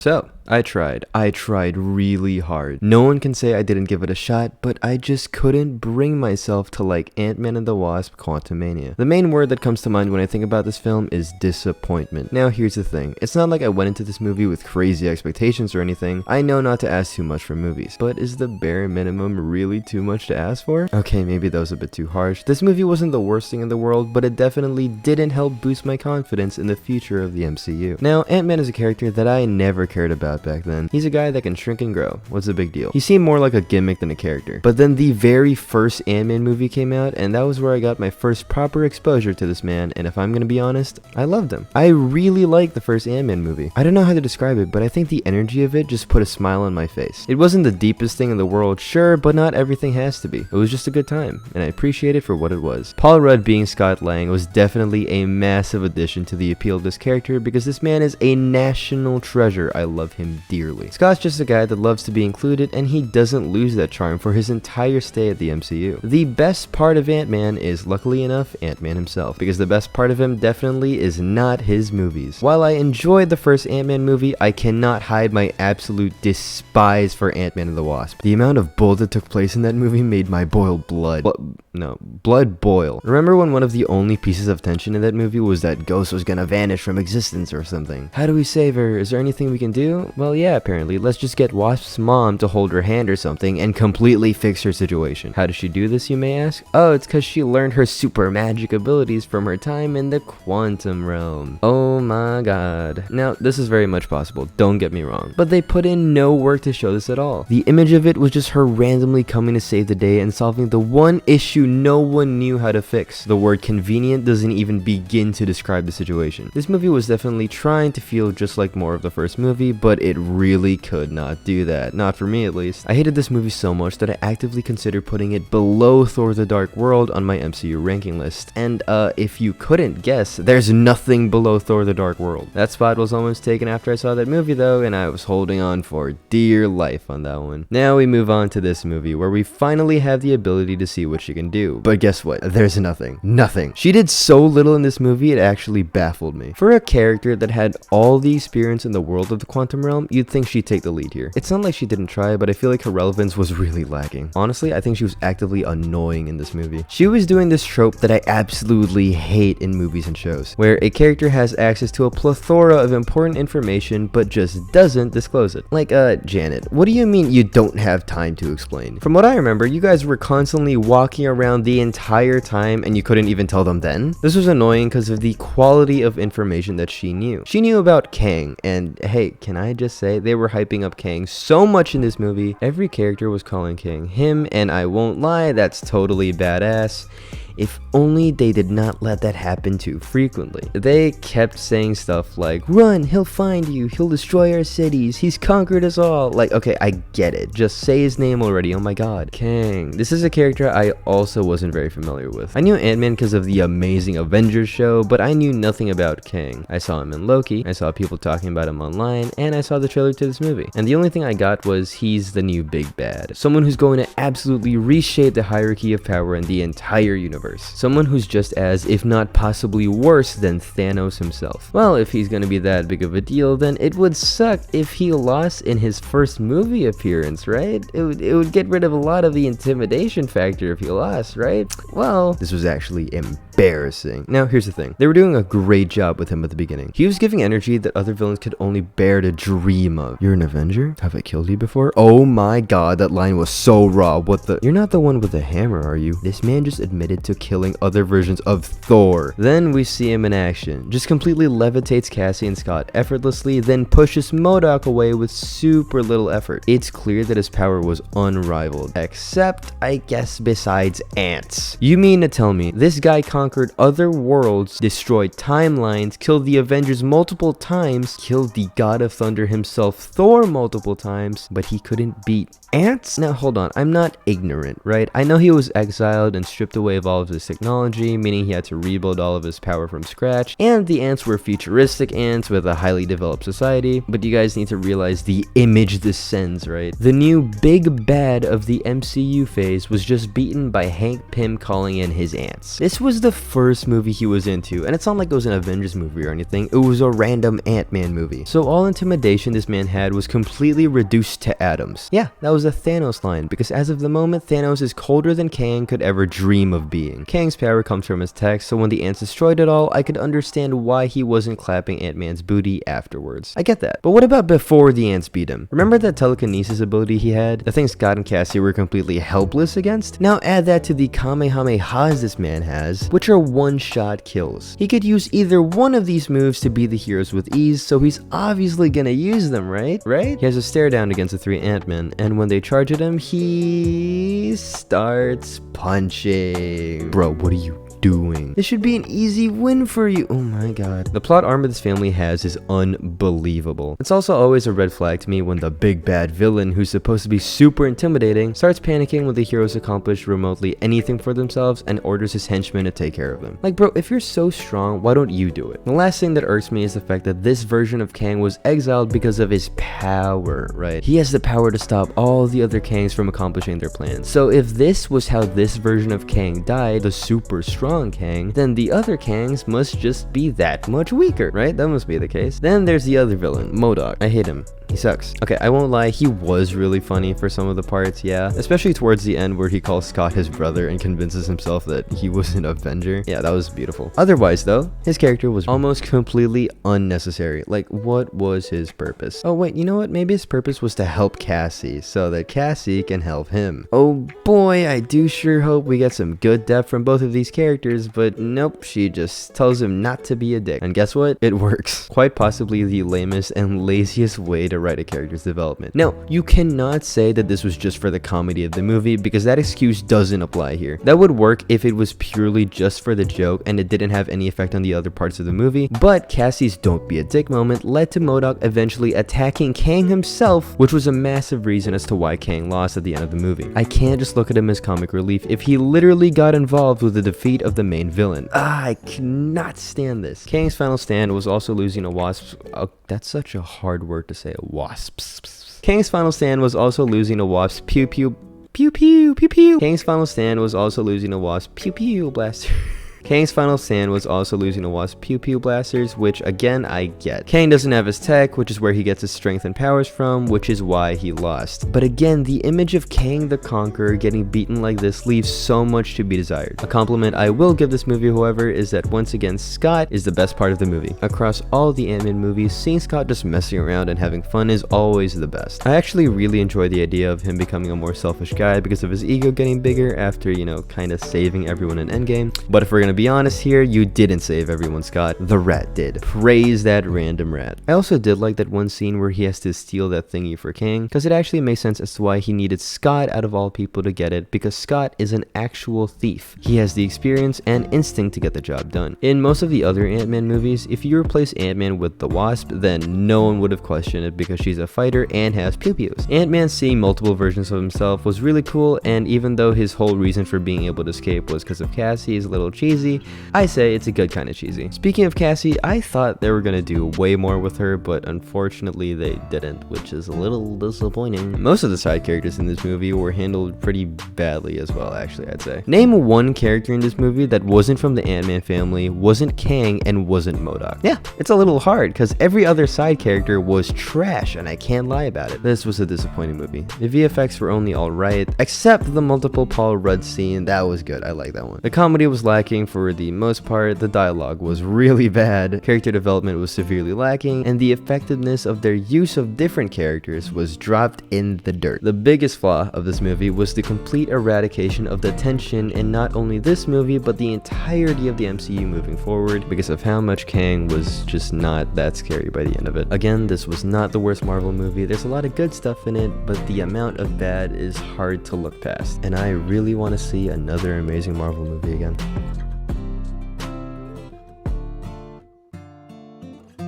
So, I tried really hard. No one can say I didn't give it a shot, but I just couldn't bring myself to like Ant-Man and the Wasp: Quantamania. The main word that comes to mind when I think about this film is disappointment. Now here's the thing, it's not like I went into this movie with crazy expectations or anything. I know not to ask too much from movies, but is the bare minimum really too much to ask for? Okay, maybe that was a bit too harsh. This movie wasn't the worst thing in the world, but it definitely didn't help boost my confidence in the future of the MCU. Now, Ant-Man is a character that I never cared about back then. He's a guy that can shrink and grow. What's the big deal? He seemed more like a gimmick than a character. But then the very first Ant-Man movie came out, and that was where I got my first proper exposure to this man, and if I'm gonna be honest, I loved him. I really liked the first Ant-Man movie. I don't know how to describe it, but I think the energy of it just put a smile on my face. It wasn't the deepest thing in the world, sure, but not everything has to be. It was just a good time, and I appreciate it for what it was. Paul Rudd being Scott Lang was definitely a massive addition to the appeal of this character because this man is a national treasure. I love him dearly. Scott's just a guy that loves to be included, and he doesn't lose that charm for his entire stay at the MCU. The best part of Ant-Man is, luckily enough, Ant-Man himself, because the best part of him definitely is not his movies. While I enjoyed the first Ant-Man movie, I cannot hide my absolute despise for Ant-Man and the Wasp. The amount of bull that took place in that movie made my blood boil. Remember when one of the only pieces of tension in that movie was that Ghost was gonna vanish from existence or something? How do we save her? Is there anything we can do? Well, yeah, apparently. Let's just get Wasp's mom to hold her hand or something and completely fix her situation. How does she do this, you may ask? Oh, it's because she learned her super magic abilities from her time in the quantum realm. Oh my god. Now, this is very much possible, don't get me wrong, but they put in no work to show this at all. The image of it was just her randomly coming to save the day and solving the one issue no one knew how to fix. The word convenient doesn't even begin to describe the situation. This movie was definitely trying to feel just like more of the first movie, but it really could not do that. Not for me, at least. I hated this movie so much that I actively considered putting it below Thor: The Dark World on my MCU ranking list. And if you couldn't guess, there's nothing below Thor: The Dark World. That spot was almost taken after I saw that movie though, and I was holding on for dear life on that one. Now we move on to this movie, where we finally have the ability to see what she can do. But guess what? There's nothing. Nothing. She did so little in this movie, it actually baffled me. For a character that had all the experience in the world of the quantum realm, you'd think she'd take the lead here. It's not like she didn't try, but I feel like her relevance was really lacking. Honestly, I think she was actively annoying in this movie. She was doing this trope that I absolutely hate in movies and shows, where a character has access to a plethora of important information, but just doesn't disclose it. Like, Janet, what do you mean you don't have time to explain? From what I remember, you guys were constantly walking around the entire time and you couldn't even tell them then? This was annoying because of the quality of information that she knew. She knew about Kang, and hey, can I just say, they were hyping up Kang so much in this movie. Every character was calling Kang him, and I won't lie, that's totally badass. If only they did not let that happen too frequently. They kept saying stuff like, run, he'll find you, he'll destroy our cities, he's conquered us all. Like, okay, I get it, just say his name already, oh my god. Kang. This is a character I also wasn't very familiar with. I knew Ant-Man because of the Amazing Avengers show, but I knew nothing about Kang. I saw him in Loki, I saw people talking about him online, and I saw the trailer to this movie. And the only thing I got was he's the new big bad. Someone who's going to absolutely reshape the hierarchy of power in the entire universe. Someone who's just as, if not possibly worse than Thanos himself. Well, if he's gonna be that big of a deal, then it would suck if he lost in his first movie appearance, right? It would get rid of a lot of the intimidation factor if he lost, right? Well, this was actually embarrassing. Now, here's the thing. They were doing a great job with him at the beginning. He was giving energy that other villains could only bear to dream of. You're an Avenger? Have I killed you before? Oh my god, that line was so raw. What the? You're not the one with the hammer, are you? This man just admitted to killing other versions of Thor. Then we see him in action. Just completely levitates Cassie and Scott effortlessly, then pushes MODOK away with super little effort. It's clear that his power was unrivaled. Except, I guess, besides ants. You mean to tell me this guy conquered other worlds, destroyed timelines, killed the Avengers multiple times, killed the God of Thunder himself, Thor, multiple times, but he couldn't beat ants? Now hold on, I'm not ignorant, right? I know he was exiled and stripped away of all all of his technology, meaning he had to rebuild all of his power from scratch, and the ants were futuristic ants with a highly developed society. But you guys need to realize the image this sends, right? The new big bad of the MCU phase was just beaten by Hank Pym calling in his ants. This was the first movie he was into, and it's not like it was an Avengers movie or anything, it was a random Ant-Man movie. So all intimidation this man had was completely reduced to atoms. Yeah, that was a Thanos line, because as of the moment, Thanos is colder than Kang could ever dream of being. Kang's power comes from his tech, so when the ants destroyed it all, I could understand why he wasn't clapping Ant-Man's booty afterwards. I get that. But what about before the ants beat him? Remember that telekinesis ability he had? The thing Scott and Cassie were completely helpless against? Now add that to the Kamehamehas this man has, which are one-shot kills. He could use either one of these moves to beat the heroes with ease, so he's obviously gonna use them, right? He has a stare down against the 3 Ant-Men, and when they charge at him, he starts punching. Bro, what are you doing? This should be an easy win for you. Oh my god. The plot armor this family has is unbelievable. It's also always a red flag to me when the big bad villain, who's supposed to be super intimidating, starts panicking when the heroes accomplish remotely anything for themselves and orders his henchmen to take care of them. Like, bro, if you're so strong, why don't you do it? The last thing that irks me is the fact that this version of Kang was exiled because of his power, right? He has the power to stop all the other Kangs from accomplishing their plans. So if this was how this version of Kang died, the super strong Kang, then the other Kangs must just be that much weaker, right? That must be the case. Then there's the other villain, MODOK. I hate him. He sucks. Okay, I won't lie, he was really funny for some of the parts, yeah. Especially towards the end where he calls Scott his brother and convinces himself that he was an Avenger. Yeah, that was beautiful. Otherwise though, his character was almost completely unnecessary. Like, what was his purpose? Oh wait, you know what? Maybe his purpose was to help Cassie so that Cassie can help him. Oh boy, I do sure hope we get some good depth from both of these characters, but nope, she just tells him not to be a dick. And guess what? It works. Quite possibly the lamest and laziest way to write a character's development. Now, you cannot say that this was just for the comedy of the movie, because that excuse doesn't apply here. That would work if it was purely just for the joke and it didn't have any effect on the other parts of the movie, but Cassie's don't be a dick moment led to MODOK eventually attacking Kang himself, which was a massive reason as to why Kang lost at the end of the movie. I can't just look at him as comic relief if he literally got involved with the defeat of the main villain. I cannot stand this. Kang's final stand was also losing a wasp. Oh, that's such a hard word to say, wasps. Kang's final stand was also losing a wasp. Pew pew pew pew pew pew. Kang's final stand was also losing a wasp. Pew pew blaster. Kang's final stand was also losing a wasp pew pew blasters, which again I get. Kang doesn't have his tech, which is where he gets his strength and powers from, which is why he lost. But again, the image of Kang the Conqueror getting beaten like this leaves so much to be desired. A compliment I will give this movie, however, is that once again Scott is the best part of the movie. Across all the Ant-Man movies, seeing Scott just messing around and having fun is always the best. I actually really enjoy the idea of him becoming a more selfish guy because of his ego getting bigger after, you know, kind of saving everyone in Endgame. But if we're gonna be honest here, you didn't save everyone, Scott. The rat did. Praise that random rat. I also did like that one scene where he has to steal that thingy for Kang, because it actually makes sense as to why he needed Scott out of all people to get it, because Scott is an actual thief. He has the experience and instinct to get the job done. In most of the other Ant-Man movies, if you replace Ant-Man with the Wasp, then no one would have questioned it because she's a fighter and has pew-pews. Ant-Man seeing multiple versions of himself was really cool, and even though his whole reason for being able to escape was because of Cassie is a little cheesy, I say it's a good kind of cheesy. Speaking of Cassie, I thought they were gonna do way more with her, but unfortunately they didn't, which is a little disappointing. Most of the side characters in this movie were handled pretty badly as well, actually, I'd say. Name one character in this movie that wasn't from the Ant-Man family, wasn't Kang, and wasn't MODOK. Yeah, it's a little hard, because every other side character was trash, and I can't lie about it. This was a disappointing movie. The VFX were only alright, except the multiple Paul Rudd scene. That was good, I like that one. The comedy was lacking for the most part, the dialogue was really bad, character development was severely lacking, and the effectiveness of their use of different characters was dropped in the dirt. The biggest flaw of this movie was the complete eradication of the tension in not only this movie, but the entirety of the MCU moving forward, because of how much Kang was just not that scary by the end of it. Again, this was not the worst Marvel movie. There's a lot of good stuff in it, but the amount of bad is hard to look past, and I really want to see another amazing Marvel movie again.